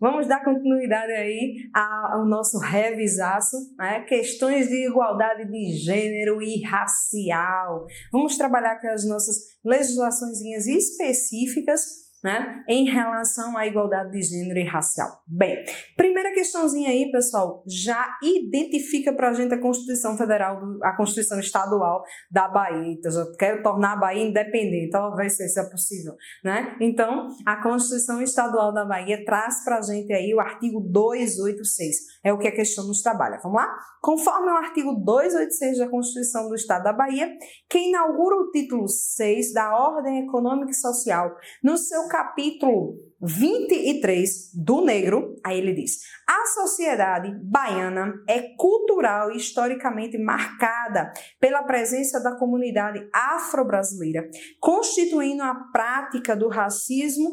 Vamos dar continuidade aí ao nosso revisaço, né? Questões de igualdade de gênero e racial. Vamos trabalhar com as nossas legislaçõezinhas específicas, né, em relação à igualdade de gênero e racial. Bem, primeira questãozinha aí, pessoal, já identifica pra gente a Constituição Federal, a Constituição Estadual da Bahia. Então, eu quero tornar a Bahia independente, talvez seja possível, né? Então, a Constituição Estadual da Bahia traz pra gente aí o artigo 286, é o que a questão nos trabalha. Vamos lá? Conforme o artigo 286 da Constituição do Estado da Bahia, que inaugura o título 6 da Ordem Econômica e Social, no seu capítulo 23 do negro, aí ele diz: a sociedade baiana é cultural e historicamente marcada pela presença da comunidade afro-brasileira, constituindo a prática do racismo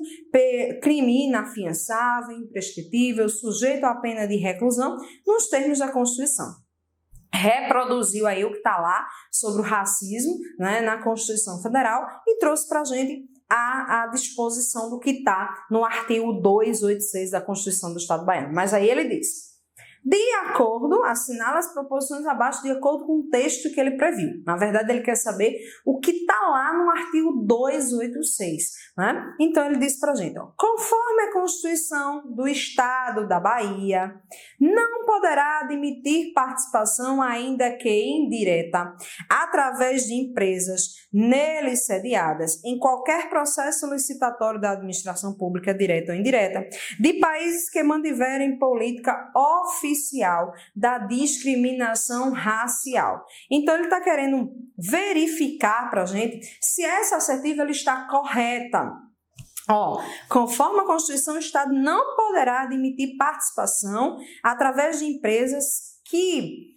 crime inafiançável, imprescritível, sujeito à pena de reclusão, nos termos da Constituição. Reproduziu aí o que está lá sobre o racismo, né, na Constituição Federal e trouxe para a gente a disposição do que está no artigo 286 da Constituição do Estado baiano. Mas aí ele diz: de acordo, assinala as proposições abaixo de acordo com o texto que ele previu. Na verdade, ele quer saber o que está lá no artigo 286, né? Então, ele diz para a gente, ó, conforme a Constituição do Estado da Bahia, não poderá admitir participação, ainda que indireta, através de empresas nele sediadas, em qualquer processo licitatório da administração pública, direta ou indireta, de países que mantiverem política oficial da discriminação racial. Então, ele está querendo verificar para a gente se essa assertiva ela está correta. Ó, conforme a Constituição, o Estado não poderá admitir participação através de empresas que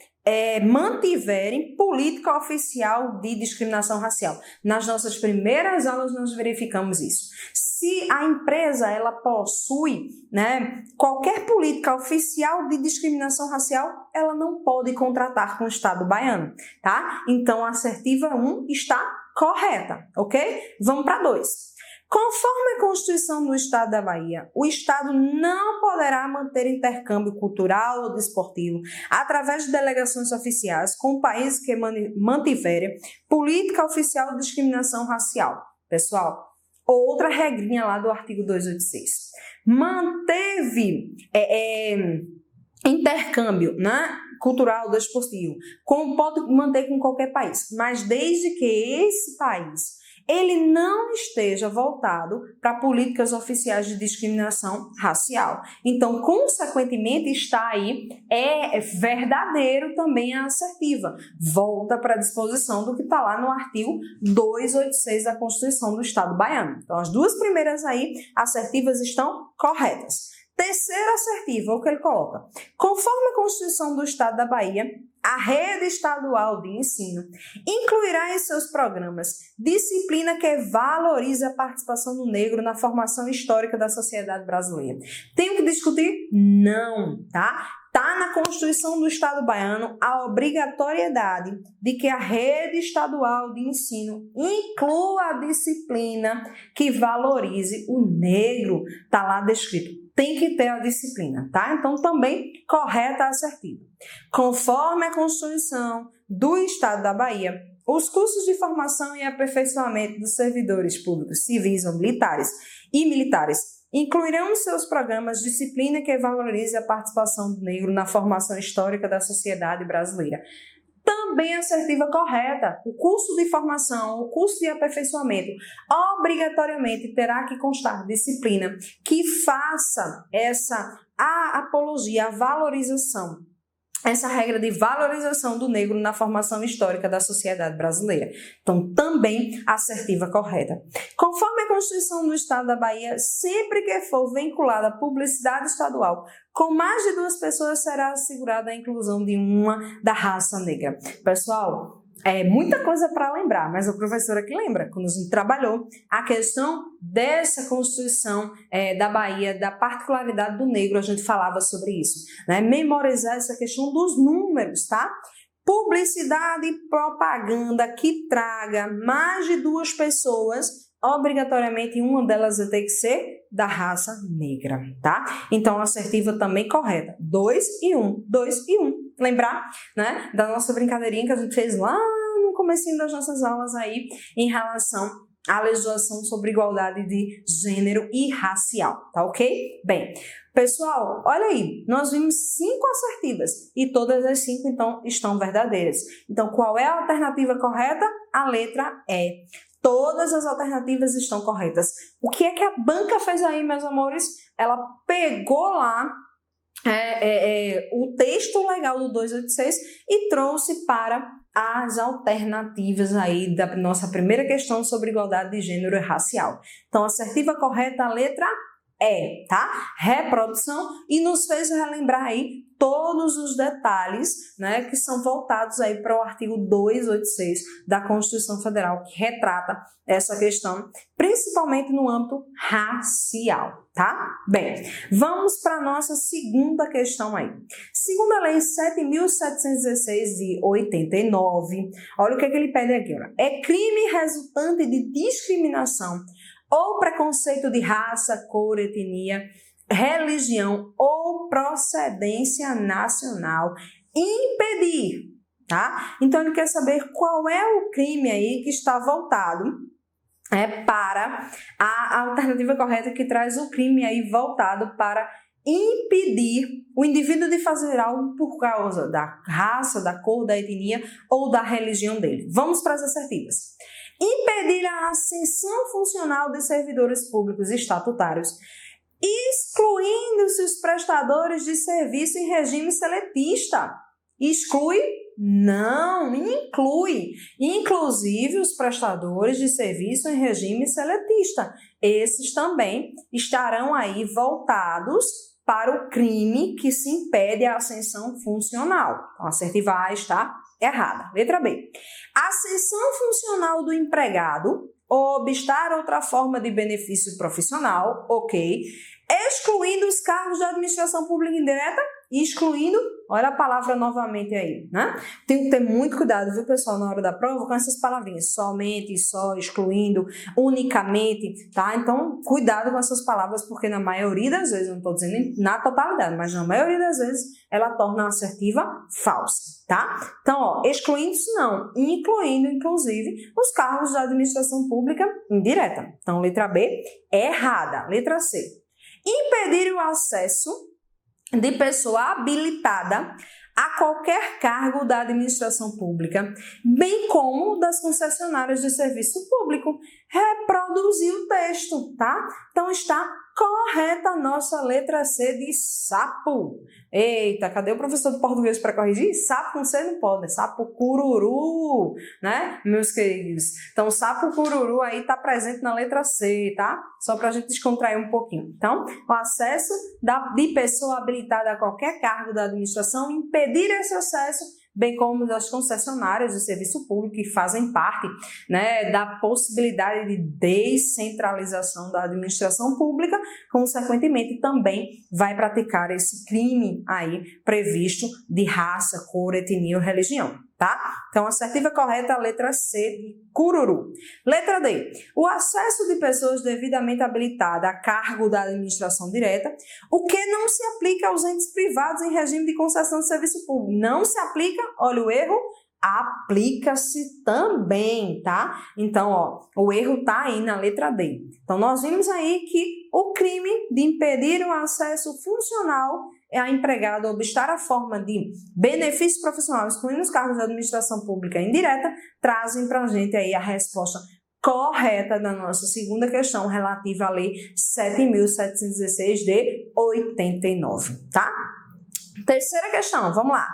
mantiverem política oficial de discriminação racial. Nas nossas primeiras aulas nós verificamos isso. Se a empresa ela possui, né, qualquer política oficial de discriminação racial, ela não pode contratar com o Estado baiano, tá? Então a assertiva 1 está correta, ok? Vamos para 2. Conforme a Constituição do Estado da Bahia, o Estado não poderá manter intercâmbio cultural ou desportivo através de delegações oficiais com países que mantiverem política oficial de discriminação racial. Pessoal, outra regrinha lá do artigo 286. Manteve intercâmbio, né, cultural, desportivo, pode manter com qualquer país, mas desde que esse país ele não esteja voltado para políticas oficiais de discriminação racial. Então, consequentemente, está aí, é verdadeiro também a assertiva. Volta para a disposição do que está lá no artigo 286 da Constituição do Estado baiano. Então, as duas primeiras aí, assertivas, estão corretas. Terceira assertiva, o que ele coloca: conforme a Constituição do Estado da Bahia, a rede estadual de ensino incluirá em seus programas disciplina que valorize a participação do negro na formação histórica da sociedade brasileira. Tem que discutir? Não, tá? Está na Constituição do Estado baiano a obrigatoriedade de que a rede estadual de ensino inclua a disciplina que valorize o negro. Está lá descrito. Tem que ter a disciplina, tá? Então, também correta a assertiva. Conforme a Constituição do Estado da Bahia, os cursos de formação e aperfeiçoamento dos servidores públicos civis ou militares incluirão em seus programas disciplina que valorize a participação do negro na formação histórica da sociedade brasileira. Também assertiva correta. O curso de formação, o curso de aperfeiçoamento, obrigatoriamente terá que constar disciplina que faça essa apologia, a valorização, essa regra de valorização do negro na formação histórica da sociedade brasileira. Então, também assertiva correta. Conforme a Constituição do Estado da Bahia, sempre que for vinculada à publicidade estadual, com mais de 2 pessoas será assegurada a inclusão de uma da raça negra. Pessoal, é muita coisa para lembrar, mas a professora que lembra, quando a gente trabalhou a questão dessa Constituição da Bahia, da particularidade do negro, a gente falava sobre isso, né? Memorizar essa questão dos números, tá? Publicidade e propaganda que traga mais de 2 pessoas obrigatoriamente uma delas vai ter que ser da raça negra, tá? Então, assertiva também correta. 2 e 1. 2 e 1. Lembrar, né, da nossa brincadeirinha que a gente fez lá no comecinho das nossas aulas aí em relação à legislação sobre igualdade de gênero e racial, tá ok? Bem, pessoal, olha aí, nós vimos 5 assertivas e todas as 5, então, estão verdadeiras. Então, qual é a alternativa correta? A letra E. Todas as alternativas estão corretas. O que é que a banca fez aí, meus amores? Ela pegou lá o texto legal do 286 e trouxe para as alternativas aí da nossa primeira questão sobre igualdade de gênero e racial. Então, assertiva correta, a letra E, tá? Reprodução, e nos fez relembrar aí todos os detalhes, né, que são voltados aí para o artigo 286 da Constituição Federal, que retrata essa questão, principalmente no âmbito racial, tá? Bem, vamos para a nossa segunda questão aí. Segundo a Lei 7.716 de 89, olha o que ele pede aqui, ó. É crime resultante de discriminação ou preconceito de raça, cor, etnia, religião ou procedência nacional impedir, tá? Então, ele quer saber qual é o crime aí que está voltado para a alternativa correta que traz o crime aí voltado para impedir o indivíduo de fazer algo por causa da raça, da cor, da etnia ou da religião dele. Vamos para as assertivas. Impedir a ascensão funcional de servidores públicos estatutários, excluindo-se os prestadores de serviço em regime seletista. Exclui? Não, inclui. Inclusive os prestadores de serviço em regime seletista. Esses também estarão aí voltados para o crime que se impede a ascensão funcional. Então, a assertiva A está errada. Letra B. Ascensão funcional do empregado ou obstar outra forma de benefício profissional, ok. Excluindo os cargos da administração pública indireta, excluindo, olha a palavra novamente aí, né? Tem que ter muito cuidado, viu, pessoal, na hora da prova com essas palavrinhas, somente, só, excluindo, unicamente, tá? Então, cuidado com essas palavras, porque na maioria das vezes, não estou dizendo na totalidade, mas na maioria das vezes, ela torna a assertiva falsa, tá? Então, ó, excluindo-se não, incluindo, inclusive, os cargos da administração pública indireta. Então, letra B é errada. Letra C. Impedir o acesso de pessoa habilitada a qualquer cargo da administração pública, bem como das concessionárias de serviço público. Reproduzir o texto, tá? Então, está correta a nossa letra C de sapo. Eita, cadê o professor de português para corrigir? Sapo com C não pode, né? Sapo cururu, né, meus queridos? Então, sapo cururu aí está presente na letra C, tá? Só para a gente descontrair um pouquinho. Então, o acesso de pessoa habilitada a qualquer cargo da administração, impedir esse acesso, bem como das concessionárias de serviço público que fazem parte, né, da possibilidade de descentralização da administração pública, consequentemente também vai praticar esse crime aí previsto de raça, cor, etnia ou religião, tá? Então, a assertiva correta é a letra C de cururu. Letra D. O acesso de pessoas devidamente habilitadas a cargo da administração direta, o que não se aplica aos entes privados em regime de concessão de serviço público. Não se aplica, olha o erro, aplica-se também, tá? Então, ó, o erro tá aí na letra D. Então, nós vimos aí que o crime de impedir o acesso funcional a empregado ou obstar a forma de benefício profissional, excluindo os cargos da administração pública indireta, trazem pra gente aí a resposta correta da nossa segunda questão relativa à Lei 7.716 de 89, tá? Terceira questão, vamos lá.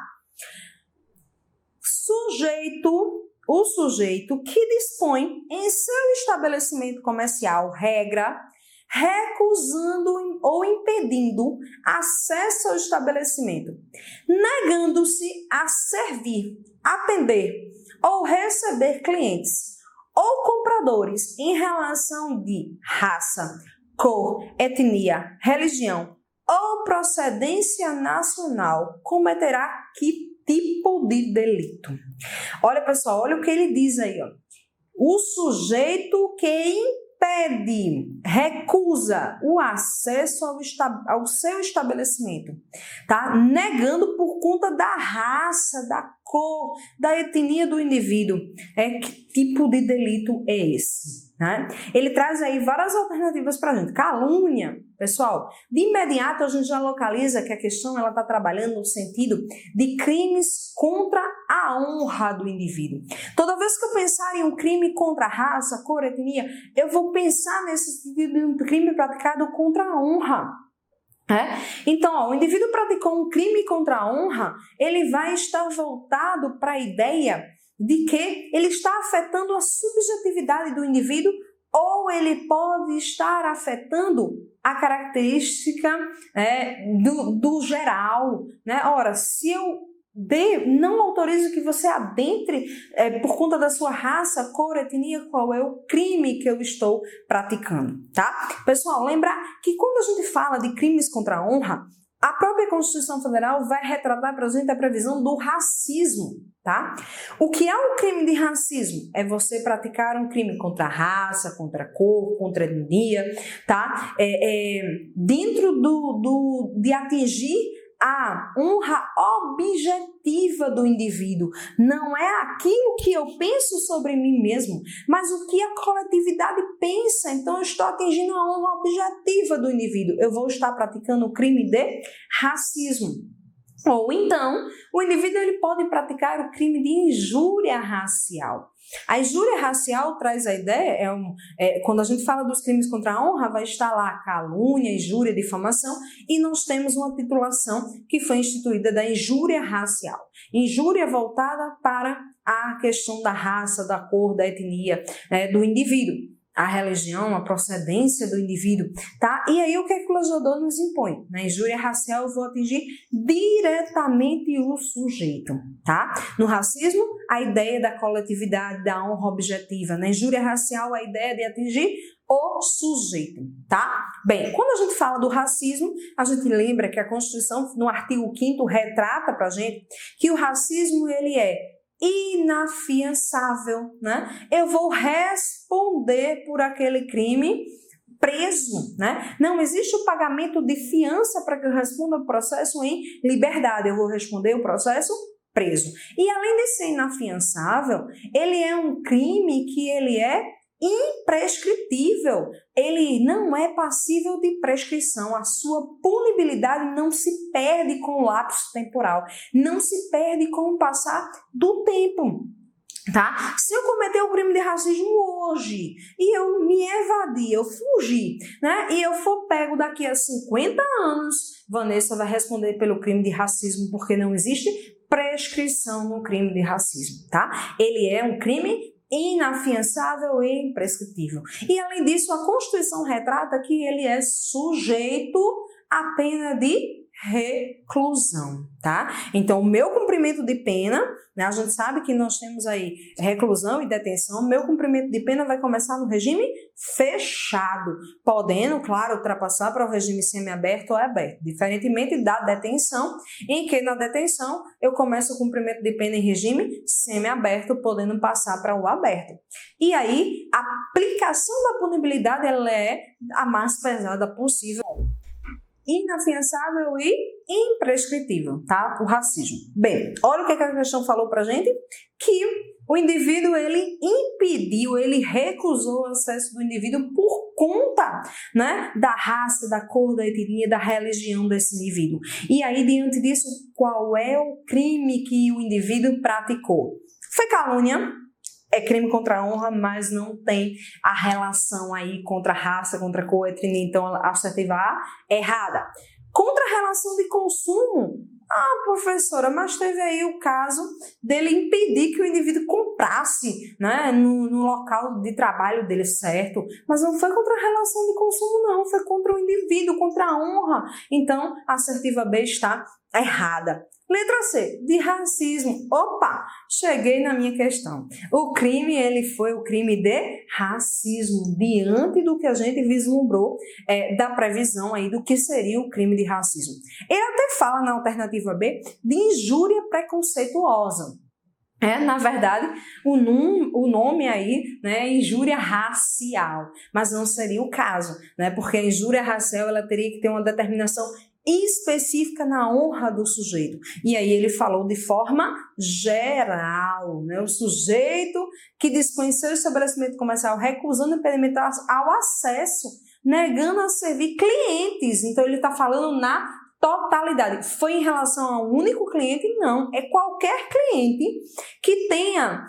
O sujeito que dispõe em seu estabelecimento comercial regra, recusando ou impedindo acesso ao estabelecimento, negando-se a servir, atender ou receber clientes ou compradores em relação de raça, cor, etnia, religião ou procedência nacional, cometerá que tipo de delito? Olha, pessoal, olha o que ele diz aí, ó. O sujeito que recusa o acesso ao seu estabelecimento, tá? Negando por conta da raça, da cor, da etnia do indivíduo. Que tipo de delito é esse? Né? Ele traz aí várias alternativas para a gente. Calúnia, pessoal, de imediato a gente já localiza que a questão ela está trabalhando no sentido de crimes contra a honra do indivíduo. Toda vez que eu pensar em um crime contra a raça, cor, etnia, eu vou pensar nesse sentido de um crime praticado contra a honra. Então, o indivíduo praticou um crime contra a honra, ele vai estar voltado para a ideia de que ele está afetando a subjetividade do indivíduo ou ele pode estar afetando a característica do geral. Né? Ora, se eu não autorizo que você adentre por conta da sua raça, cor, etnia, qual é o crime que eu estou praticando, tá? Pessoal, lembrar que quando a gente fala de crimes contra a honra, a própria Constituição Federal vai retratar para a gente a previsão do racismo, tá? O que é um crime de racismo? É você praticar um crime contra a raça, contra a cor, contra a etnia, tá? Dentro de atingir a honra objetiva do indivíduo. Não é aquilo que eu penso sobre mim mesmo, mas o que a coletividade pensa. Então, eu estou atingindo a honra objetiva do indivíduo. Eu vou estar praticando o crime de racismo. Ou então, o indivíduo ele pode praticar o crime de injúria racial. A injúria racial traz a ideia, quando a gente fala dos crimes contra a honra, vai estar lá calúnia, injúria, difamação, e nós temos uma titulação que foi instituída da injúria racial. Injúria voltada para a questão da raça, da cor, da etnia do indivíduo. A religião, a procedência do indivíduo, tá? E aí o que é que o legislador nos impõe? Na injúria racial eu vou atingir diretamente o sujeito, tá? No racismo, a ideia da coletividade, da honra objetiva. Na injúria racial, a ideia de atingir o sujeito, tá? Bem, quando a gente fala do racismo, a gente lembra que a Constituição, no artigo 5º, retrata pra gente que o racismo, ele é inafiançável, né? Eu vou responder por aquele crime preso, né? Não existe o pagamento de fiança para que eu responda o processo em liberdade. Eu vou responder o processo preso. E além de ser inafiançável, ele é um crime que ele é imprescritível, ele não é passível de prescrição, a sua punibilidade não se perde com o lapso temporal, não se perde com o passar do tempo. Tá? Se eu cometer o crime de racismo hoje e eu me evadir, eu fugir, né? E eu for pego daqui a 50 anos, Vanessa vai responder pelo crime de racismo porque não existe prescrição no crime de racismo, tá? Ele é um crime inafiançável e imprescritível. E além disso, a Constituição retrata que ele é sujeito à pena de reclusão, tá? Então, o meu cumprimento de pena, né, a gente sabe que nós temos aí reclusão e detenção, o meu cumprimento de pena vai começar no regime fechado, podendo, claro, ultrapassar para o regime semiaberto ou aberto, diferentemente da detenção, em que na detenção eu começo o cumprimento de pena em regime semiaberto, podendo passar para o aberto. E aí, a aplicação da punibilidade ela é a mais pesada possível. Inafiançável e imprescritível, tá? O racismo. Bem, olha o que a questão falou pra gente, que o indivíduo, ele impediu, ele recusou o acesso do indivíduo por conta, né, da raça, da cor, da etnia, da religião desse indivíduo. E aí, diante disso, qual é o crime que o indivíduo praticou? Foi calúnia, é crime contra a honra, mas não tem a relação aí contra a raça, contra a cor, etnia, então a assertiva A é errada. Contra a relação de consumo, professora, mas teve aí o caso dele impedir que o indivíduo comprasse, né, no local de trabalho dele, certo? Mas não foi contra a relação de consumo, não, foi contra o indivíduo, contra a honra. Então, a assertiva B está errada. Letra C, de racismo. Opa, cheguei na minha questão. O crime, ele foi o crime de racismo, diante do que a gente vislumbrou da previsão aí do que seria o crime de racismo. Ele até fala na alternativa B de injúria preconceituosa. Na verdade, o nome aí, né, é injúria racial, mas não seria o caso, né, porque a injúria racial ela teria que ter uma determinação específica na honra do sujeito. E aí ele falou de forma geral, né, o sujeito que dispensou o estabelecimento comercial recusando impedimento ao acesso, negando a servir clientes. Então ele está falando na totalidade. Foi em relação a um único cliente? Não. É qualquer cliente que tenha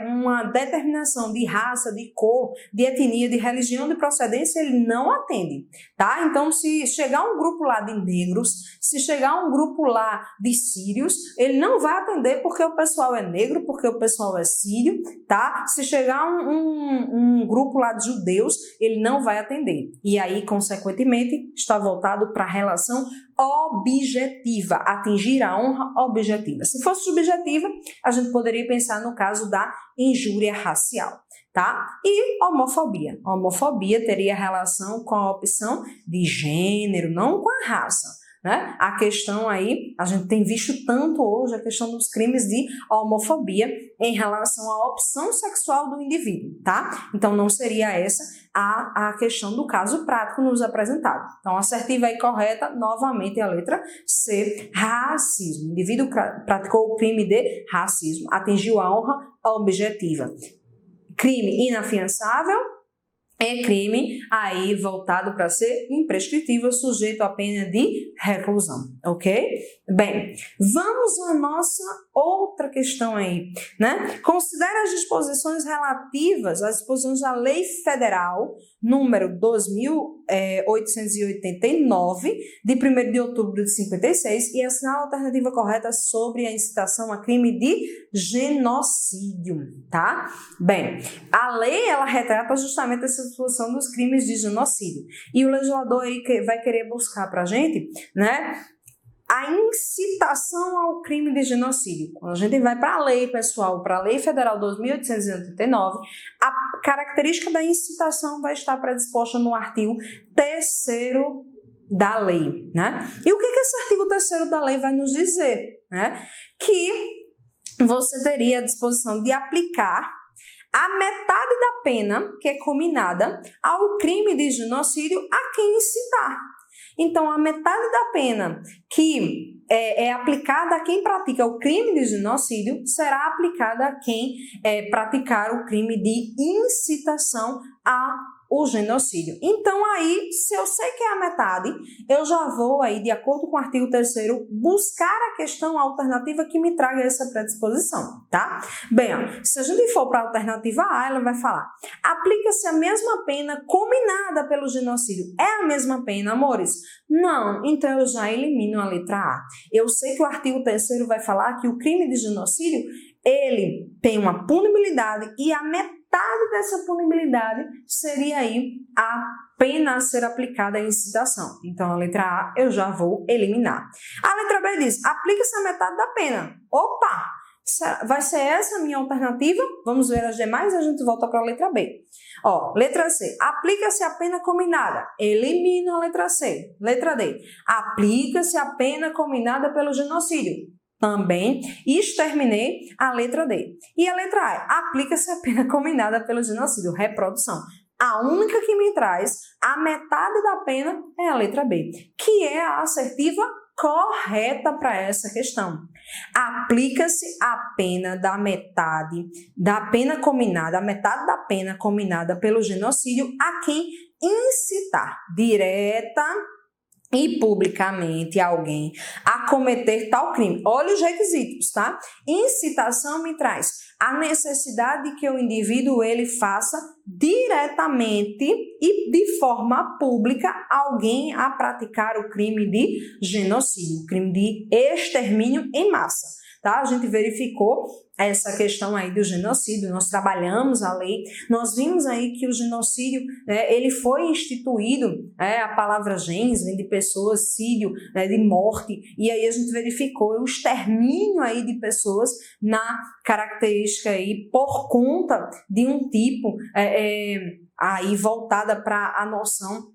uma determinação de raça, de cor, de etnia, de religião, de procedência, ele não atende, tá? Então, se chegar um grupo lá de negros, se chegar um grupo lá de sírios, ele não vai atender porque o pessoal é negro, porque o pessoal é sírio, tá? Se chegar um grupo lá de judeus, ele não vai atender. E aí, consequentemente, está voltado para a relação objetiva, atingir a honra objetiva. Se fosse subjetiva, a gente poderia pensar no caso da injúria racial, tá? E homofobia. Homofobia teria relação com a opção de gênero, não com a raça, né? A questão aí, a gente tem visto tanto hoje a questão dos crimes de homofobia em relação à opção sexual do indivíduo, tá? Então não seria essa a questão do caso prático nos apresentado. Então, assertiva e correta, novamente a letra C, racismo. O indivíduo praticou o crime de racismo, atingiu a honra objetiva. Crime inafiançável é crime aí voltado para ser imprescritível, sujeito à pena de reclusão, ok? Bem, vamos à nossa outra questão aí, né? Considera as disposições relativas às disposições da Lei Federal número 2.889, de 1º de outubro de 56, e assinala a alternativa correta sobre a incitação a crime de genocídio, tá? Bem, a lei, ela retrata justamente essa disposição dos crimes de genocídio, e o legislador aí vai querer buscar pra gente, né, a incitação ao crime de genocídio. Quando a gente vai para a lei, pessoal, para a Lei Federal 2.889, a característica da incitação vai estar predisposta no artigo 3º da lei, né? E o que esse artigo 3º da lei vai nos dizer, né? Que você teria a disposição de aplicar a metade da pena que é cominada ao crime de genocídio a quem incitar. Então, a metade da pena que é aplicada a quem pratica o crime de genocídio será aplicada a quem praticar o crime de incitação ao genocídio. Então, aí, se eu sei que é a metade, eu já vou aí, de acordo com o artigo 3º, buscar a questão alternativa que me traga essa predisposição, tá? Bem, ó, se a gente for para a alternativa A, ela vai falar: aplica-se a mesma pena combinada pelo genocídio. É a mesma pena, amores? Não, então eu já elimino a letra A. Eu sei que o artigo 3º vai falar que o crime de genocídio, ele tem uma punibilidade e a metade dessa punibilidade seria aí a pena a ser aplicada à incitação. Então, a letra A eu já vou eliminar. A letra B diz: aplica-se a metade da pena. Opa! Vai ser essa a minha alternativa? Vamos ver as demais e a gente volta para a letra B. Ó, letra C. Aplica-se a pena combinada. Elimino a letra C. Letra D. Aplica-se a pena combinada pelo genocídio. Também exterminei a letra D. E a letra A, aplica-se a pena combinada pelo genocídio, reprodução. A única que me traz a metade da pena é a letra B, que é a assertiva correta para essa questão. Aplica-se a pena da metade da pena combinada, a metade da pena combinada pelo genocídio a quem incitar direta e publicamente alguém a cometer tal crime. Olha os requisitos, tá? Incitação me traz a necessidade de que o indivíduo ele faça diretamente e de forma pública alguém a praticar o crime de genocídio, o crime de extermínio em massa. Tá? A gente verificou essa questão aí do genocídio, nós trabalhamos a lei, nós vimos aí que o genocídio, ele foi instituído, a palavra gens vem de pessoas, sírio, de morte, e aí a gente verificou o extermínio aí de pessoas na característica aí por conta de um tipo aí voltada para a noção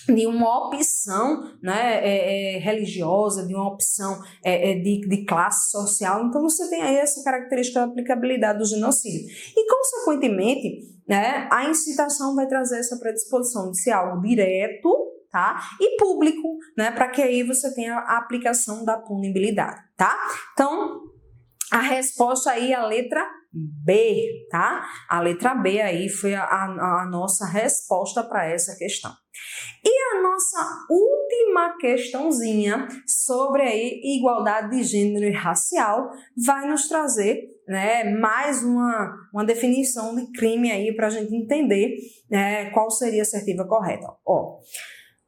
de uma opção, né, religiosa, de uma opção de classe social. Então, você tem aí essa característica da aplicabilidade do genocídio. E, consequentemente, né, a incitação vai trazer essa predisposição de ser algo direto, tá? E público, né, para que aí você tenha a aplicação da punibilidade, tá? Então, a resposta aí é a letra B, tá? A letra B aí foi a nossa resposta para essa questão. E a nossa última questãozinha sobre aí igualdade de gênero e racial vai nos trazer, né, mais uma definição de crime aí para a gente entender, né, qual seria a assertiva correta. Ó,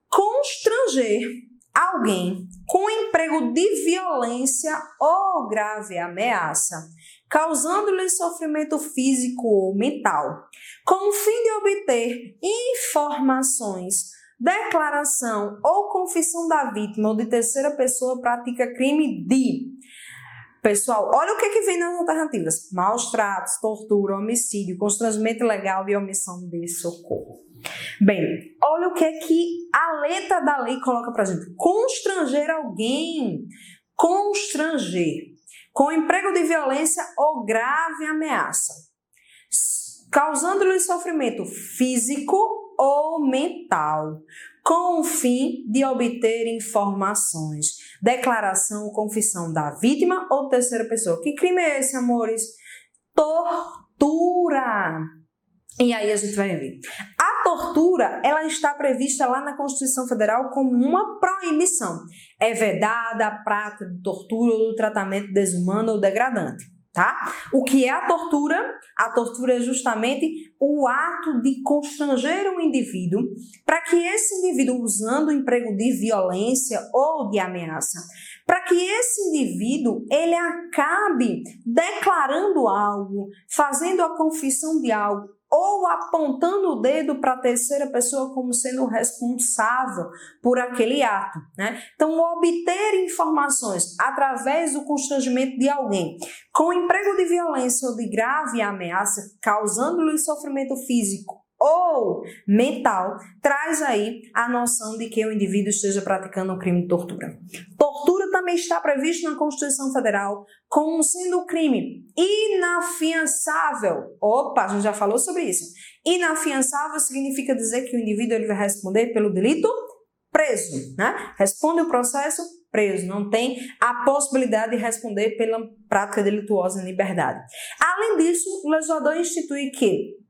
constranger alguém com emprego de violência ou grave ameaça, causando-lhe sofrimento físico ou mental, com o fim de obter informações, declaração ou confissão da vítima ou de terceira pessoa, pratica crime de... Pessoal, olha o que vem nas alternativas: maus tratos, tortura, homicídio, constrangimento ilegal e omissão de socorro. Bem, olha o que a letra da lei coloca pra gente. Constranger alguém, constranger, com emprego de violência ou grave ameaça, causando-lhe sofrimento físico ou mental, com o fim de obter informações, declaração ou confissão da vítima ou terceira pessoa. Que crime é esse, amores? Tortura! E aí a gente vai ver. A tortura, ela está prevista lá na Constituição Federal como uma proibição. É vedada a prática de tortura ou do tratamento desumano ou degradante, tá? O que é a tortura? A tortura é justamente o ato de constranger um indivíduo para que esse indivíduo, usando o emprego de violência ou de ameaça, para que esse indivíduo ele acabe declarando algo, fazendo a confissão de algo, ou apontando o dedo para a terceira pessoa como sendo responsável por aquele ato, né? Então, obter informações através do constrangimento de alguém com emprego de violência ou de grave ameaça, causando-lhe sofrimento físico ou mental, traz aí a noção de que o indivíduo esteja praticando um crime de tortura. Tortura também está previsto na Constituição Federal como sendo um crime inafiançável. Opa, a gente já falou sobre isso. Inafiançável significa dizer que o indivíduo ele vai responder pelo delito preso, né? Responde o processo preso, não tem a possibilidade de responder pela prática delituosa em liberdade. Além disso, o legislador institui que,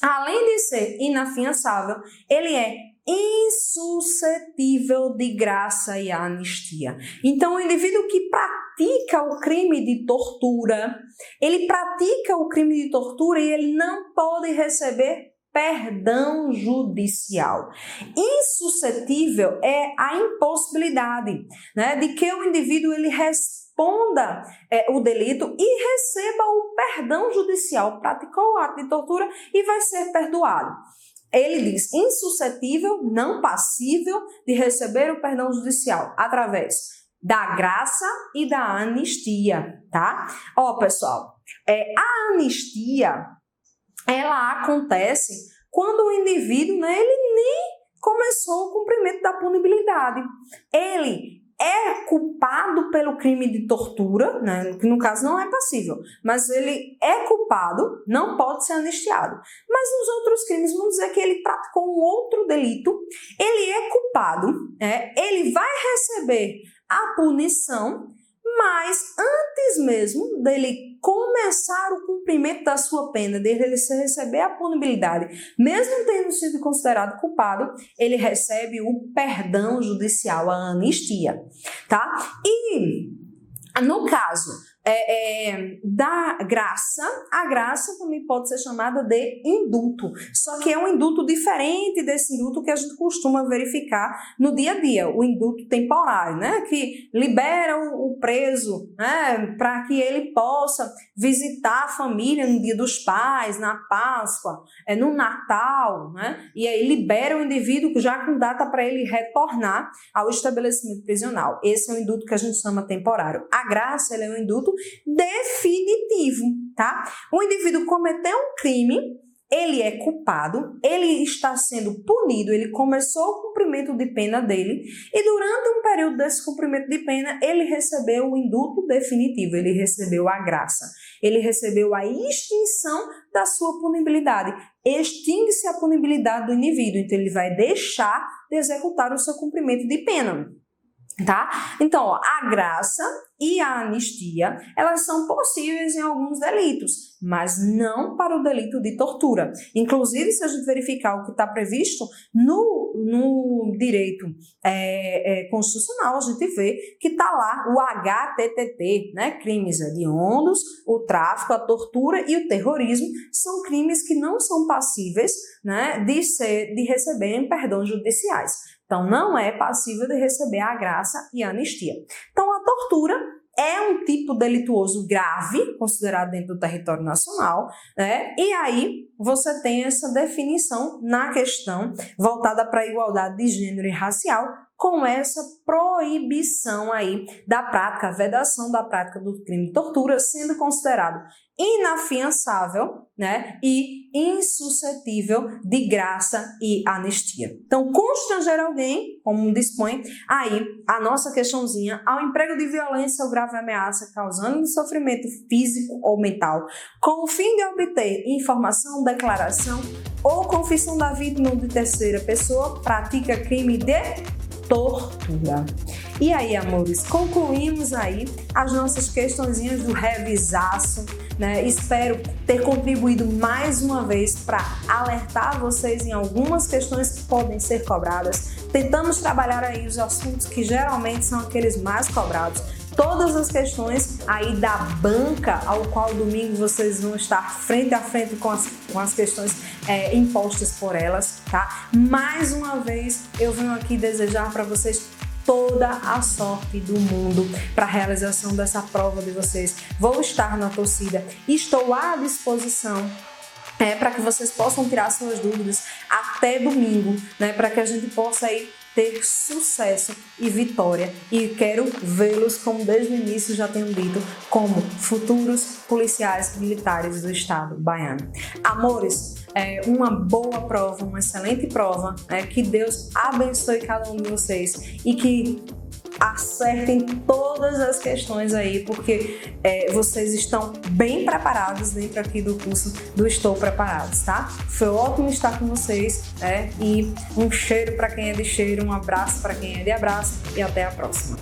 além de ser inafiançável, ele é insuscetível de graça e anistia. Então, o indivíduo que pratica o crime de tortura, ele pratica o crime de tortura e ele não pode receber perdão judicial. Insuscetível é a impossibilidade, né, de que o indivíduo ele responda o delito e receba o perdão judicial, praticou o ato de tortura e vai ser perdoado. Ele diz insuscetível, não passível de receber o perdão judicial através da graça e da anistia, tá? Ó, pessoal, a anistia, ela acontece quando o indivíduo, né, ele nem começou o cumprimento da punibilidade. Ele é culpado pelo crime de tortura, né, que no caso não é passível, mas ele é culpado, não pode ser anistiado. Mas nos outros crimes, vamos dizer que ele praticou um outro delito, ele é culpado, ele vai receber a punição, mas antes mesmo dele começar o cumprimento da sua pena, dele receber a punibilidade, mesmo tendo sido considerado culpado, ele recebe o perdão judicial, a anistia, tá? E no caso da graça, a graça também pode ser chamada de indulto, só que é um indulto diferente desse indulto que a gente costuma verificar no dia a dia, o indulto temporário, né, que libera o preso, né, para que ele possa visitar a família no Dia dos Pais, na Páscoa, no Natal, né, e aí libera o indivíduo já com data para ele retornar ao estabelecimento prisional. Esse é o indulto que a gente chama temporário. A graça, ele é um indulto definitivo, tá? O indivíduo cometeu um crime, ele é culpado, ele está sendo punido, ele começou o cumprimento de pena dele e durante um período desse cumprimento de pena ele recebeu o indulto definitivo, ele recebeu a graça, ele recebeu a extinção da sua punibilidade. Extingue-se a punibilidade do indivíduo, então ele vai deixar de executar o seu cumprimento de pena. Tá? Então, ó, a graça e a anistia, elas são possíveis em alguns delitos, mas não para o delito de tortura. Inclusive, se a gente verificar o que está previsto no direito constitucional, a gente vê que está lá o HTTT, né? Crimes hediondos, o tráfico, a tortura e o terrorismo são crimes que não são passíveis, né, de receberem perdões judiciais. Então, não é passível de receber a graça e a anistia. Então, a tortura é um tipo delituoso grave, considerado dentro do território nacional, né? E aí você tem essa definição na questão voltada para a igualdade de gênero e racial, com essa proibição aí da prática, a vedação da prática do crime de tortura, sendo considerado inafiançável, né, e insuscetível de graça e anistia. Então, constranger alguém, como dispõe aí a nossa questãozinha, ao emprego de violência ou grave ameaça causando sofrimento físico ou mental, com o fim de obter informação, declaração ou confissão da vítima ou de terceira pessoa, pratica crime de tortura. E aí, amores, concluímos aí as nossas questõezinhas do revisaço, né? Espero ter contribuído mais uma vez para alertar vocês em algumas questões que podem ser cobradas. Tentamos trabalhar aí os assuntos que geralmente são aqueles mais cobrados. Todas as questões aí da banca, ao qual domingo vocês vão estar frente a frente com as questões impostas por elas, tá? Mais uma vez, eu venho aqui desejar para vocês toda a sorte do mundo para a realização dessa prova de vocês. Vou estar na torcida, estou à disposição para que vocês possam tirar suas dúvidas até domingo, né? Para que a gente possa aí ter sucesso e vitória. E quero vê-los, como desde o início já tenho dito, como futuros policiais militares do estado baiano. Amores, uma boa prova, uma excelente prova, que Deus abençoe cada um de vocês e que acertem todas as questões aí, porque vocês estão bem preparados dentro aqui do curso do Estou Preparados, tá? Foi ótimo estar com vocês, e um cheiro para quem é de cheiro, um abraço para quem é de abraço e até a próxima.